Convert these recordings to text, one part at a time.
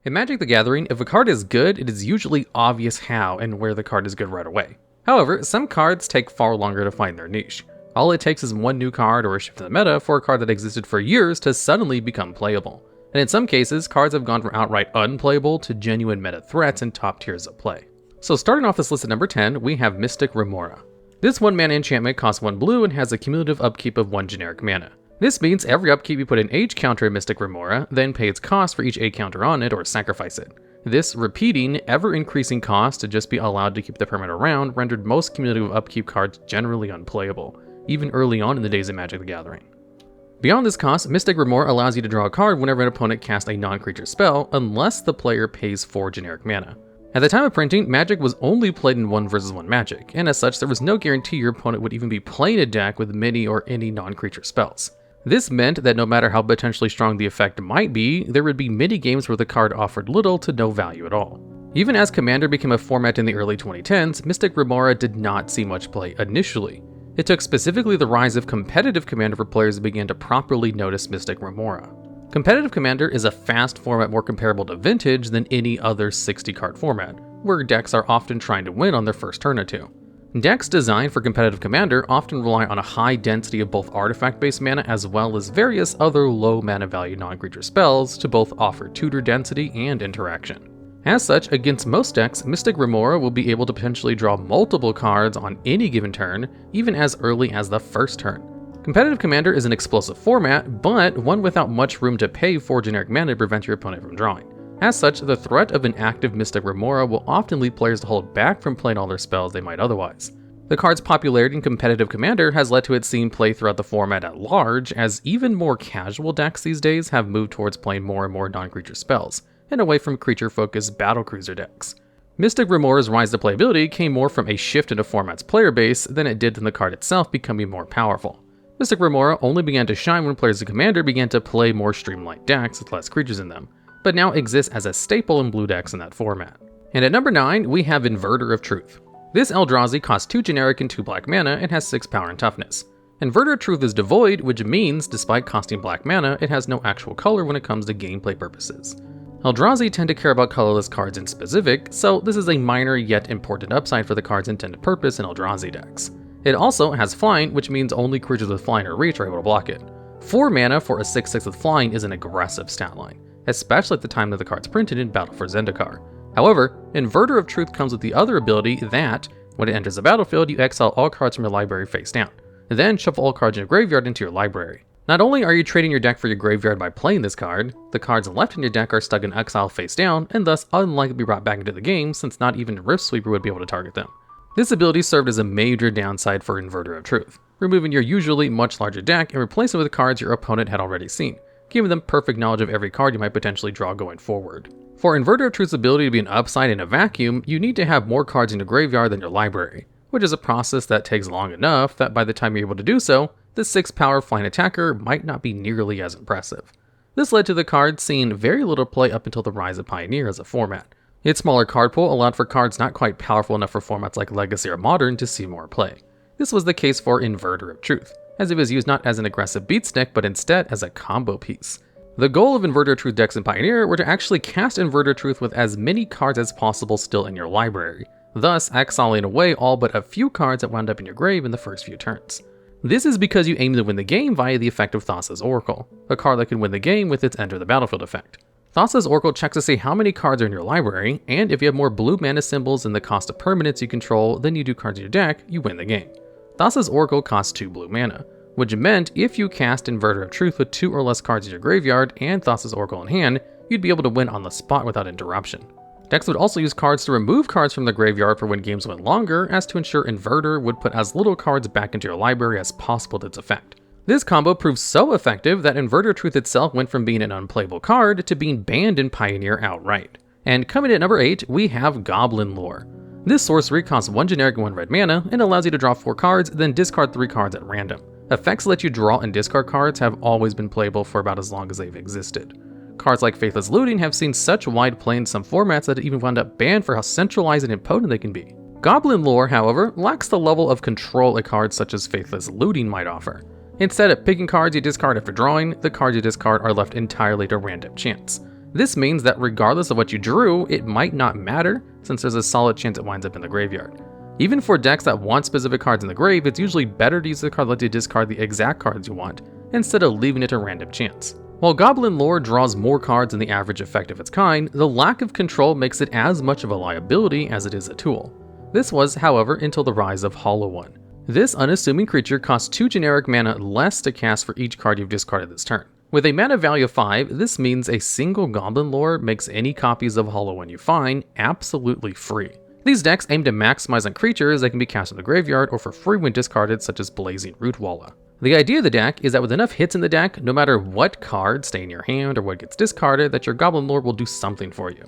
In Magic the Gathering, if a card is good, it is usually obvious how and where the card is good right away. However, some cards take far longer to find their niche. All it takes is one new card or a shift in the meta for a card that existed for years to suddenly become playable. And in some cases, cards have gone from outright unplayable to genuine meta threats in top tiers of play. So starting off this list at number 10, we have Mystic Remora. This 1-mana enchantment costs 1 blue and has a cumulative upkeep of 1 generic mana. This means every upkeep you put an Age counter in Mystic Remora, then pay its cost for each A counter on it or sacrifice it. This repeating, ever-increasing cost to just be allowed to keep the permanent around rendered most cumulative upkeep cards generally unplayable, even early on in the days of Magic the Gathering. Beyond this cost, Mystic Remora allows you to draw a card whenever an opponent casts a non-creature spell, unless the player pays 4 generic mana. At the time of printing, Magic was only played in 1 versus 1 Magic, and as such there was no guarantee your opponent would even be playing a deck with many or any non-creature spells. This meant that no matter how potentially strong the effect might be, there would be many games where the card offered little to no value at all. Even as Commander became a format in the early 2010s, Mystic Remora did not see much play initially. It took specifically the rise of competitive Commander for players to begin to properly notice Mystic Remora. Competitive Commander is a fast format more comparable to Vintage than any other 60-card format, where decks are often trying to win on their first turn or two. Decks designed for competitive Commander often rely on a high density of both artifact-based mana as well as various other low mana value non-creature spells to both offer tutor density and interaction. As such, against most decks, Mystic Remora will be able to potentially draw multiple cards on any given turn, even as early as the first turn. Competitive Commander is an explosive format, but one without much room to pay 4 generic mana to prevent your opponent from drawing. As such, the threat of an active Mystic Remora will often lead players to hold back from playing all their spells they might otherwise. The card's popularity in competitive Commander has led to it seeing play throughout the format at large, as even more casual decks these days have moved towards playing more and more non-creature spells, and away from creature-focused battlecruiser decks. Mystic Remora's rise to playability came more from a shift in the format's player base than it did from the card itself becoming more powerful. Mystic Remora only began to shine when players of Commander began to play more streamlined decks with less creatures in them, but now exists as a staple in blue decks in that format. And at number 9, we have Inverter of Truth. This Eldrazi costs 2 generic and 2 black mana and has 6 power and toughness. Inverter of Truth is devoid, which means, despite costing black mana, it has no actual color when it comes to gameplay purposes. Eldrazi tend to care about colorless cards in specific, so this is a minor yet important upside for the card's intended purpose in Eldrazi decks. It also has flying, which means only creatures with flying or reach are able to block it. 4 mana for a 6/6 with flying is an aggressive stat line, especially at the time that the card's printed in Battle for Zendikar. However, Inverter of Truth comes with the other ability that, when it enters the battlefield, you exile all cards from your library face down, then shuffle all cards in your graveyard into your library. Not only are you trading your deck for your graveyard by playing this card, the cards left in your deck are stuck in exile face down and thus unlikely to be brought back into the game since not even Riftsweeper would be able to target them. This ability served as a major downside for Inverter of Truth, removing your usually much larger deck and replacing it with cards your opponent had already seen, giving them perfect knowledge of every card you might potentially draw going forward. For Inverter of Truth's ability to be an upside in a vacuum, you need to have more cards in your graveyard than your library, which is a process that takes long enough that by the time you're able to do so, the 6 power flying attacker might not be nearly as impressive. This led to the card seeing very little play up until the rise of Pioneer as a format. Its smaller card pool allowed for cards not quite powerful enough for formats like Legacy or Modern to see more play. This was the case for Inverter of Truth, as it was used not as an aggressive beat stick but instead as a combo piece. The goal of Inverter of Truth decks in Pioneer were to actually cast Inverter of Truth with as many cards as possible still in your library, thus exiling away all but a few cards that wound up in your grave in the first few turns. This is because you aim to win the game via the effect of Thassa's Oracle, a card that can win the game with its Enter the Battlefield effect. Thassa's Oracle checks to see how many cards are in your library, and if you have more blue mana symbols and the cost of permanents you control than you do cards in your deck, you win the game. Thassa's Oracle costs 2 blue mana, which meant if you cast Inverter of Truth with 2 or less cards in your graveyard and Thassa's Oracle in hand, you'd be able to win on the spot without interruption. Decks would also use cards to remove cards from the graveyard for when games went longer, as to ensure Inverter would put as little cards back into your library as possible to its effect. This combo proved so effective that Inverter of Truth itself went from being an unplayable card to being banned in Pioneer outright. And coming in at number 8, we have Goblin Lore. This sorcery costs 1 generic and 1 red mana, and allows you to draw 4 cards, then discard 3 cards at random. Effects that let you draw and discard cards have always been playable for about as long as they've existed. Cards like Faithless Looting have seen such wide play in some formats that it even wound up banned for how centralized and impotent they can be. Goblin Lore, however, lacks the level of control a card such as Faithless Looting might offer. Instead of picking cards you discard after drawing, the cards you discard are left entirely to random chance. This means that regardless of what you drew, it might not matter, since there's a solid chance it winds up in the graveyard. Even for decks that want specific cards in the grave, it's usually better to use the card list to discard the exact cards you want, instead of leaving it to random chance. While Goblin Lore draws more cards than the average effect of its kind, the lack of control makes it as much of a liability as it is a tool. This was, however, until the rise of Hollow One. This unassuming creature costs 2 generic mana less to cast for each card you've discarded this turn. With a mana value of 5, this means a single Goblin Lore makes any copies of Hollow One you find absolutely free. These decks aim to maximize on creatures that can be cast in the graveyard or for free when discarded, such as Blazing Rootwalla. The idea of the deck is that with enough hits in the deck, no matter what cards stay in your hand or what gets discarded, that your Goblin Lore will do something for you.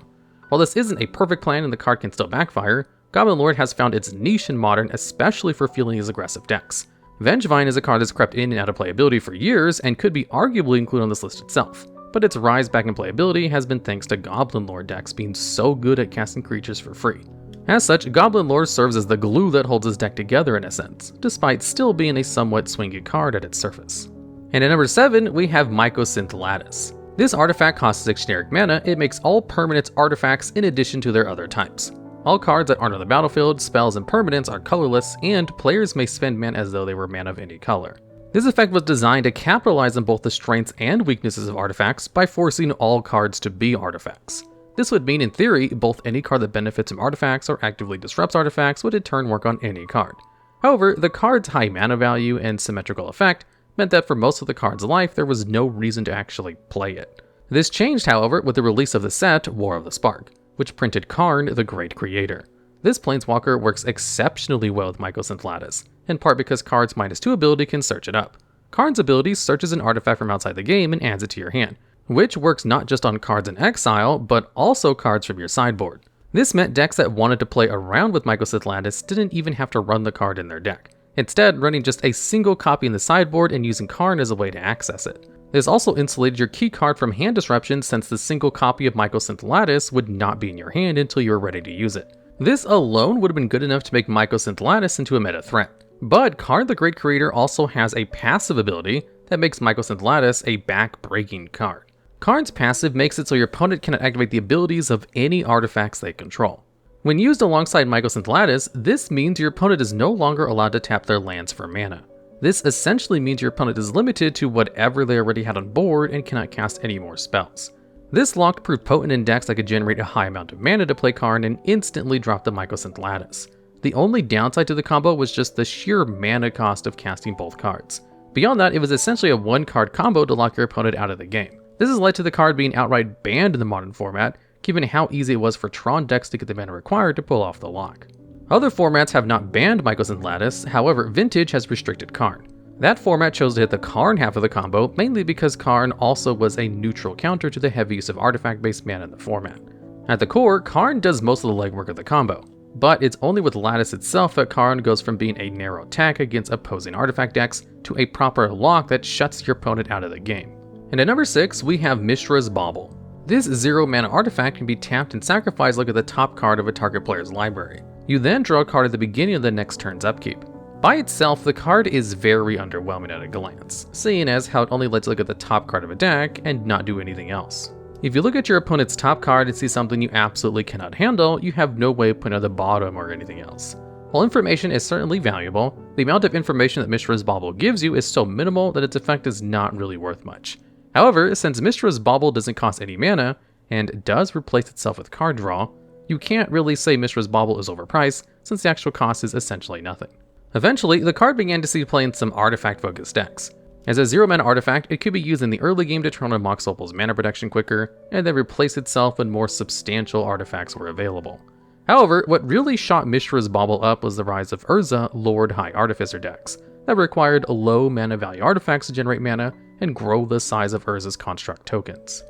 While this isn't a perfect plan and the card can still backfire, Goblin Lore has found its niche in Modern, especially for fielding these aggressive decks. Vengevine is a card that's crept in and out of playability for years and could be arguably included on this list itself, but its rise back in playability has been thanks to Goblin Lore decks being so good at casting creatures for free. As such, Goblin Lore serves as the glue that holds this deck together in a sense, despite still being a somewhat swingy card at its surface. And at number 7, we have Mycosynth Lattice. This artifact costs 6 generic mana. It makes all permanents artifacts in addition to their other types. All cards that aren't on the battlefield, spells, and permanents are colorless, and players may spend mana as though they were mana of any color. This effect was designed to capitalize on both the strengths and weaknesses of artifacts by forcing all cards to be artifacts. This would mean, in theory, both any card that benefits from artifacts or actively disrupts artifacts would in turn work on any card. However, the card's high mana value and symmetrical effect meant that for most of the card's life, there was no reason to actually play it. This changed, however, with the release of the set War of the Spark, which printed Karn, the Great Creator. This Planeswalker works exceptionally well with Mycosynth Lattice, in part because Karn's -2 ability can search it up. Karn's ability searches an artifact from outside the game and adds it to your hand, which works not just on cards in exile, but also cards from your sideboard. This meant decks that wanted to play around with Mycosynth Lattice didn't even have to run the card in their deck, instead running just a single copy in the sideboard and using Karn as a way to access it. This also insulated your key card from hand disruption, since the single copy of Mycosynth Lattice would not be in your hand until you were ready to use it. This alone would have been good enough to make Mycosynth Lattice into a meta threat. But Karn the Great Creator also has a passive ability that makes Mycosynth Lattice a back-breaking card. Karn's passive makes it so your opponent cannot activate the abilities of any artifacts they control. When used alongside Mycosynth Lattice, this means your opponent is no longer allowed to tap their lands for mana. This essentially means your opponent is limited to whatever they already had on board and cannot cast any more spells. This lock proved potent in decks that could generate a high amount of mana to play Karn and instantly drop the Mycosynth Lattice. The only downside to the combo was just the sheer mana cost of casting both cards. Beyond that, it was essentially a one-card combo to lock your opponent out of the game. This has led to the card being outright banned in the Modern format, given how easy it was for Tron decks to get the mana required to pull off the lock. Other formats have not banned Mycosynth Lattice, however Vintage has restricted Karn. That format chose to hit the Karn half of the combo, mainly because Karn also was a neutral counter to the heavy use of artifact-based mana in the format. At the core, Karn does most of the legwork of the combo, but it's only with Lattice itself that Karn goes from being a narrow attack against opposing artifact decks to a proper lock that shuts your opponent out of the game. And at number 6, we have Mishra's Bauble. This 0 mana artifact can be tapped and sacrificed like at the top card of a target player's library. You then draw a card at the beginning of the next turn's upkeep. By itself, the card is very underwhelming at a glance, seeing as how it only lets you look at the top card of a deck and not do anything else. If you look at your opponent's top card and see something you absolutely cannot handle, you have no way of putting at the bottom or anything else. While information is certainly valuable, the amount of information that Mishra's Bauble gives you is so minimal that its effect is not really worth much. However, since Mishra's Bauble doesn't cost any mana, and does replace itself with card draw, you can't really say Mishra's Bauble is overpriced, since the actual cost is essentially nothing. Eventually, the card began to see play in some artifact-focused decks. As a 0 mana artifact, it could be used in the early game to turn on Mox Opal's mana protection quicker, and then replace itself when more substantial artifacts were available. However, what really shot Mishra's Bauble up was the rise of Urza Lord High Artificer decks, that required low mana value artifacts to generate mana and grow the size of Urza's construct tokens.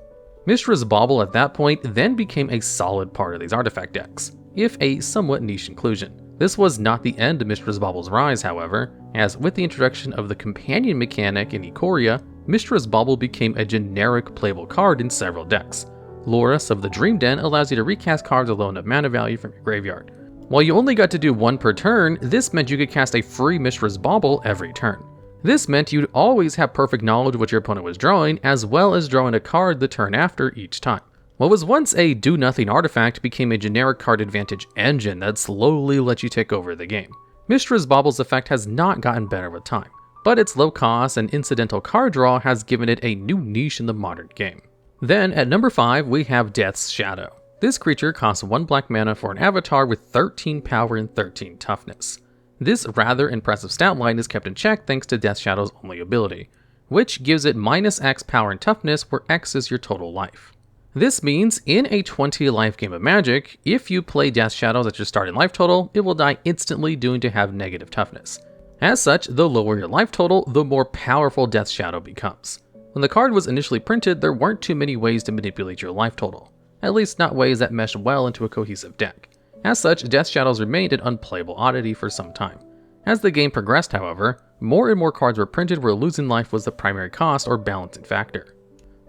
Mishra's Bauble at that point then became a solid part of these artifact decks, if a somewhat niche inclusion. This was not the end of Mishra's Bauble's rise, however, as with the introduction of the companion mechanic in Ikoria, Mishra's Bauble became a generic playable card in several decks. Loras of the Dream Den allows you to recast cards with low enough mana value from your graveyard. While you only got to do one per turn, this meant you could cast a free Mishra's Bauble every turn. This meant you'd always have perfect knowledge of what your opponent was drawing, as well as drawing a card the turn after each time. What was once a do-nothing artifact became a generic card advantage engine that slowly let you take over the game. Mishra's Bauble's effect has not gotten better with time, but its low cost and incidental card draw has given it a new niche in the modern game. Then at number 5 we have Death's Shadow. This creature costs 1 black mana for an avatar with 13 power and 13 toughness. This rather impressive stat line is kept in check thanks to Death Shadow's only ability, which gives it -X power and toughness where X is your total life. This means in a 20 life game of Magic, if you play Death Shadows at your starting life total, it will die instantly due to have negative toughness. As such, the lower your life total, the more powerful Death Shadow becomes. When the card was initially printed, there weren't too many ways to manipulate your life total, at least not ways that mesh well into a cohesive deck. As such, Death Shadows remained an unplayable oddity for some time. As the game progressed, however, more and more cards were printed where losing life was the primary cost or balancing factor.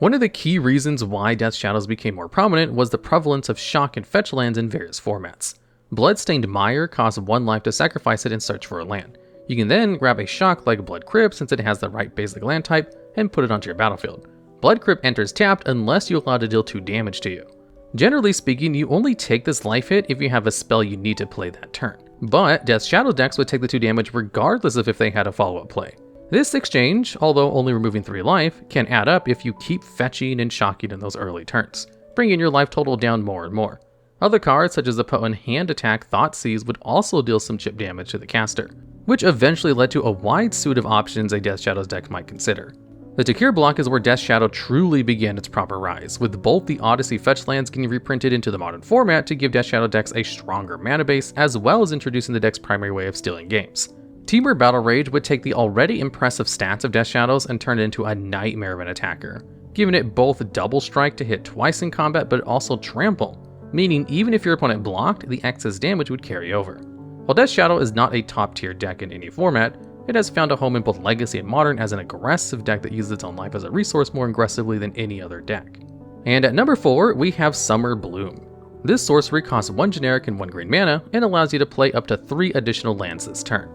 One of the key reasons why Death Shadows became more prominent was the prevalence of shock and fetch lands in various formats. Bloodstained Mire costs 1 life to sacrifice it and search for a land. You can then grab a shock like Blood Crypt since it has the right basic land type and put it onto your battlefield. Blood Crypt enters tapped unless you allow it to deal 2 damage to you. Generally speaking, you only take this life hit if you have a spell you need to play that turn. But Death Shadow decks would take the 2 damage regardless of if they had a follow-up play. This exchange, although only removing 3 life, can add up if you keep fetching and shocking in those early turns, bringing your life total down more and more. Other cards such as the potent Hand Attack Thoughtseize would also deal some chip damage to the caster, which eventually led to a wide suite of options a Death Shadows deck might consider. The Takir block is where Death Shadow truly began its proper rise, with both the Odyssey fetch lands getting reprinted into the modern format to give Death Shadow decks a stronger mana base, as well as introducing the deck's primary way of stealing games. Temur Battle Rage would take the already impressive stats of Death Shadows and turn it into a nightmare of an attacker, giving it both double strike to hit twice in combat but also trample, meaning even if your opponent blocked, the excess damage would carry over. While Death Shadow is not a top tier deck in any format, it has found a home in both Legacy and Modern as an aggressive deck that uses its own life as a resource more aggressively than any other deck. And at number 4 we have Summer Bloom. This sorcery costs 1 generic and 1 green mana and allows you to play up to 3 additional lands this turn.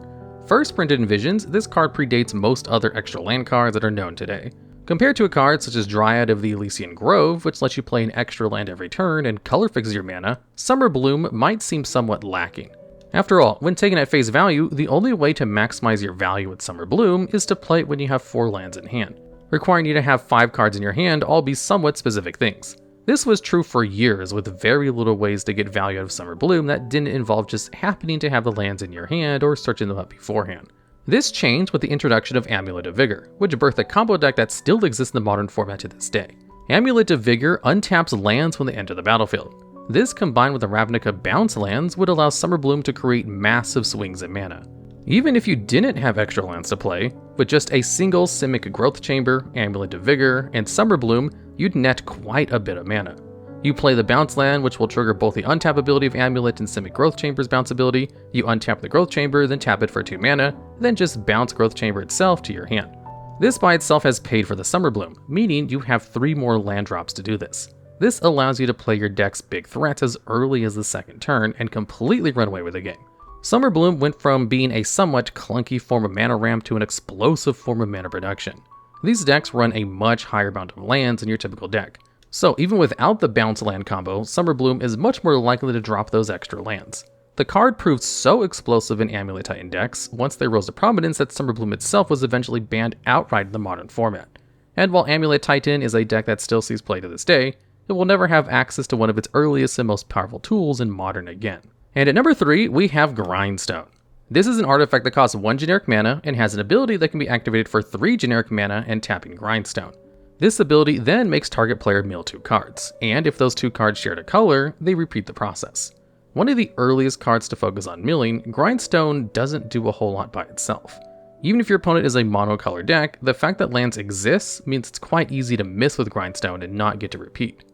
First printed in Visions, this card predates most other extra land cards that are known today. Compared to a card such as Dryad of the Elysian Grove, which lets you play an extra land every turn and color fixes your mana, Summer Bloom might seem somewhat lacking. After all, when taken at face value, the only way to maximize your value with Summer Bloom is to play it when you have 4 lands in hand, requiring you to have 5 cards in your hand, all be somewhat specific things. This was true for years, with very little ways to get value out of Summer Bloom that didn't involve just happening to have the lands in your hand or searching them up beforehand. This changed with the introduction of Amulet of Vigor, which birthed a combo deck that still exists in the modern format to this day. Amulet of Vigor untaps lands when they enter the battlefield. This, combined with the Ravnica bounce lands, would allow Summer Bloom to create massive swings in mana. Even if you didn't have extra lands to play, with just a single Simic Growth Chamber, Amulet of Vigor, and Summer Bloom, you'd net quite a bit of mana. You play the bounce land, which will trigger both the untap ability of Amulet and Simic Growth Chamber's bounce ability. You untap the Growth Chamber, then tap it for 2 mana, then just bounce Growth Chamber itself to your hand. This by itself has paid for the Summer Bloom, meaning you have 3 more land drops to do this. This allows you to play your deck's big threats as early as the second turn and completely run away with the game. Summer Bloom went from being a somewhat clunky form of mana ramp to an explosive form of mana production. These decks run a much higher amount of lands than your typical deck, so even without the bounce land combo, Summer Bloom is much more likely to drop those extra lands. The card proved so explosive in Amulet Titan decks once they rose to prominence that Summer Bloom itself was eventually banned outright in the modern format. And while Amulet Titan is a deck that still sees play to this day, it will never have access to one of its earliest and most powerful tools in Modern again. And at number 3, we have Grindstone. This is an artifact that costs 1 generic mana and has an ability that can be activated for 3 generic mana and tapping Grindstone. This ability then makes target player mill 2 cards, and if those 2 cards share a color, they repeat the process. One of the earliest cards to focus on milling, Grindstone doesn't do a whole lot by itself. Even if your opponent is a monocolor deck, the fact that lands exist means it's quite easy to miss with Grindstone and not get to repeat.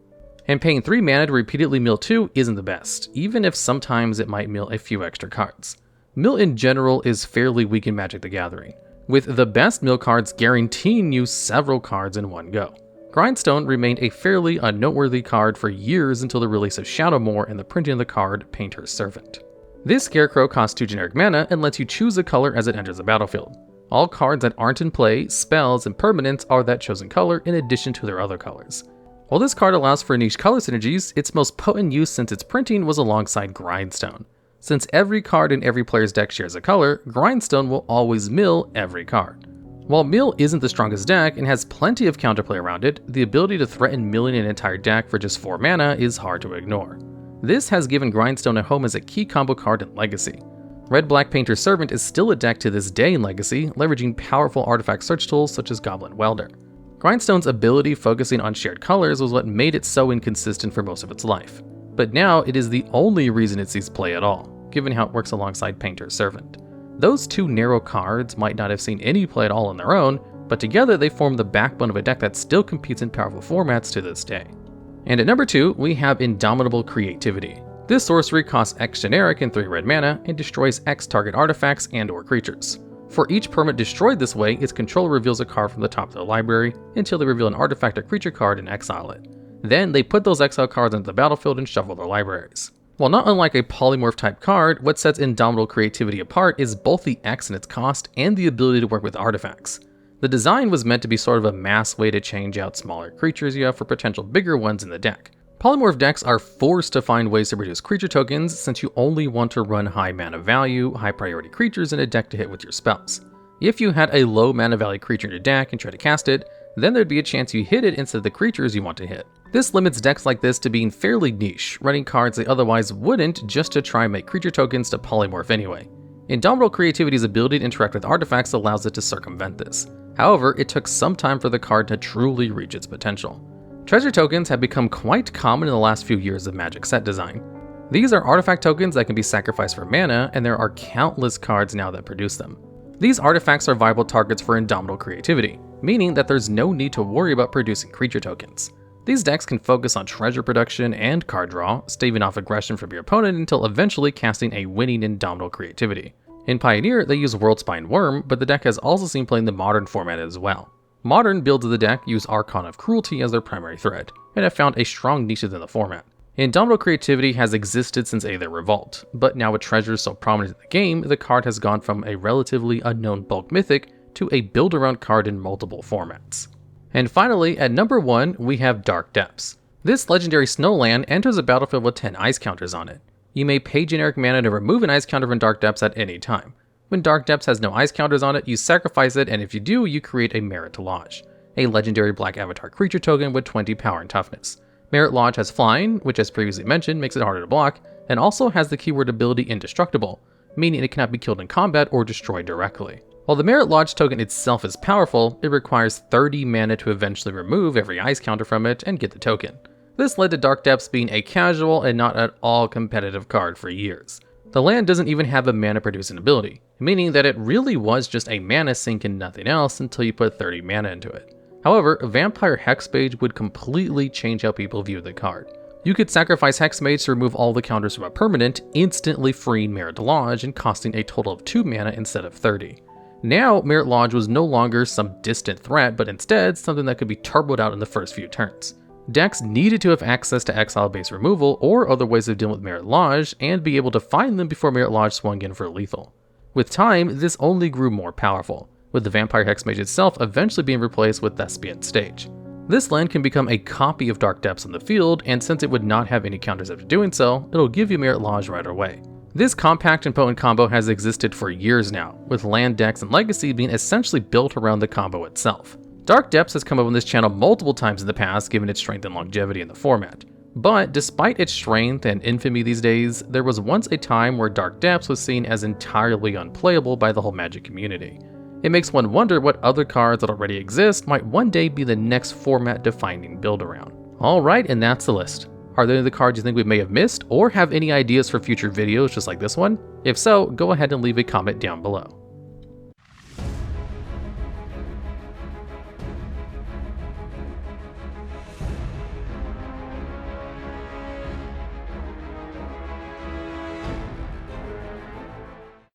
And paying 3 mana to repeatedly mill 2 isn't the best, even if sometimes it might mill a few extra cards. Mill in general is fairly weak in Magic the Gathering, with the best mill cards guaranteeing you several cards in one go. Grindstone remained a fairly unnoteworthy card for years until the release of Shadowmoor and the printing of the card Painter's Servant. This scarecrow costs 2 generic mana and lets you choose a color as it enters the battlefield. All cards that aren't in play, spells, and permanents are that chosen color in addition to their other colors. While this card allows for niche color synergies, its most potent use since its printing was alongside Grindstone. Since every card in every player's deck shares a color, Grindstone will always mill every card. While mill isn't the strongest deck and has plenty of counterplay around it, the ability to threaten milling an entire deck for just 4 mana is hard to ignore. This has given Grindstone a home as a key combo card in Legacy. Red-Black Painter's Servant is still a deck to this day in Legacy, leveraging powerful artifact search tools such as Goblin Welder. Grindstone's ability focusing on shared colors was what made it so inconsistent for most of its life. But now it is the only reason it sees play at all, given how it works alongside Painter's Servant. Those 2 narrow cards might not have seen any play at all on their own, but together they form the backbone of a deck that still competes in powerful formats to this day. And at number 2, we have Indomitable Creativity. This sorcery costs X generic and 3 red mana and destroys X target artifacts and/or creatures. For each permanent destroyed this way, its controller reveals a card from the top of the library until they reveal an artifact or creature card and exile it. Then they put those exile cards into the battlefield and shuffle their libraries. While not unlike a polymorph type card, what sets Indomitable Creativity apart is both the X in its cost and the ability to work with artifacts. The design was meant to be sort of a mass way to change out smaller creatures you have for potential bigger ones in the deck. Polymorph decks are forced to find ways to produce creature tokens since you only want to run high mana value, high priority creatures in a deck to hit with your spells. If you had a low mana value creature in your deck and try to cast it, then there'd be a chance you hit it instead of the creatures you want to hit. This limits decks like this to being fairly niche, running cards they otherwise wouldn't just to try and make creature tokens to polymorph anyway. Indomitable Creativity's ability to interact with artifacts allows it to circumvent this. However, it took some time for the card to truly reach its potential. Treasure tokens have become quite common in the last few years of Magic set design. These are artifact tokens that can be sacrificed for mana, and there are countless cards now that produce them. These artifacts are viable targets for Indomitable Creativity, meaning that there's no need to worry about producing creature tokens. These decks can focus on treasure production and card draw, staving off aggression from your opponent until eventually casting a winning Indomitable Creativity. In Pioneer, they use Worldspine Worm, but the deck has also seen play in the Modern format as well. Modern builds of the deck use Archon of Cruelty as their primary thread, and have found a strong niche within the format. Indomitable Creativity has existed since Aether Revolt, but now with treasures so prominent in the game, the card has gone from a relatively unknown bulk mythic to a build-around card in multiple formats. And finally, at number 1, we have Dark Depths. This legendary snowland enters a battlefield with 10 ice counters on it. You may pay generic mana to remove an ice counter from Dark Depths at any time. When Dark Depths has no ice counters on it, you sacrifice it, and if you do, you create a Merit Lodge, a legendary black avatar creature token with 20 power and toughness. Merit Lodge has flying, which as previously mentioned makes it harder to block, and also has the keyword ability Indestructible, meaning it cannot be killed in combat or destroyed directly. While the Merit Lodge token itself is powerful, it requires 30 mana to eventually remove every ice counter from it and get the token. This led to Dark Depths being a casual and not at all competitive card for years. The land doesn't even have a mana producing ability, meaning that it really was just a mana sink and nothing else until you put 30 mana into it. However, Vampire Hexmage would completely change how people view the card. You could sacrifice Hexmage to remove all the counters from a permanent, instantly freeing Merit Lodge and costing a total of 2 mana instead of 30. Now, Merit Lodge was no longer some distant threat, but instead something that could be turboed out in the first few turns. Decks needed to have access to exile-based removal or other ways of dealing with Merit Lodge and be able to find them before Merit Lodge swung in for lethal. With time, this only grew more powerful, with the Vampire Hexmage itself eventually being replaced with Thespian Stage. This land can become a copy of Dark Depths on the field, and since it would not have any counters after doing so, it'll give you Merit Lodge right away. This compact and potent combo has existed for years now, with land decks and Legacy being essentially built around the combo itself. Dark Depths has come up on this channel multiple times in the past given its strength and longevity in the format. But despite its strength and infamy these days, there was once a time where Dark Depths was seen as entirely unplayable by the whole Magic community. It makes one wonder what other cards that already exist might one day be the next format-defining build-around. Alright, and that's the list. Are there any of the cards you think we may have missed, or have any ideas for future videos just like this one? If so, go ahead and leave a comment down below.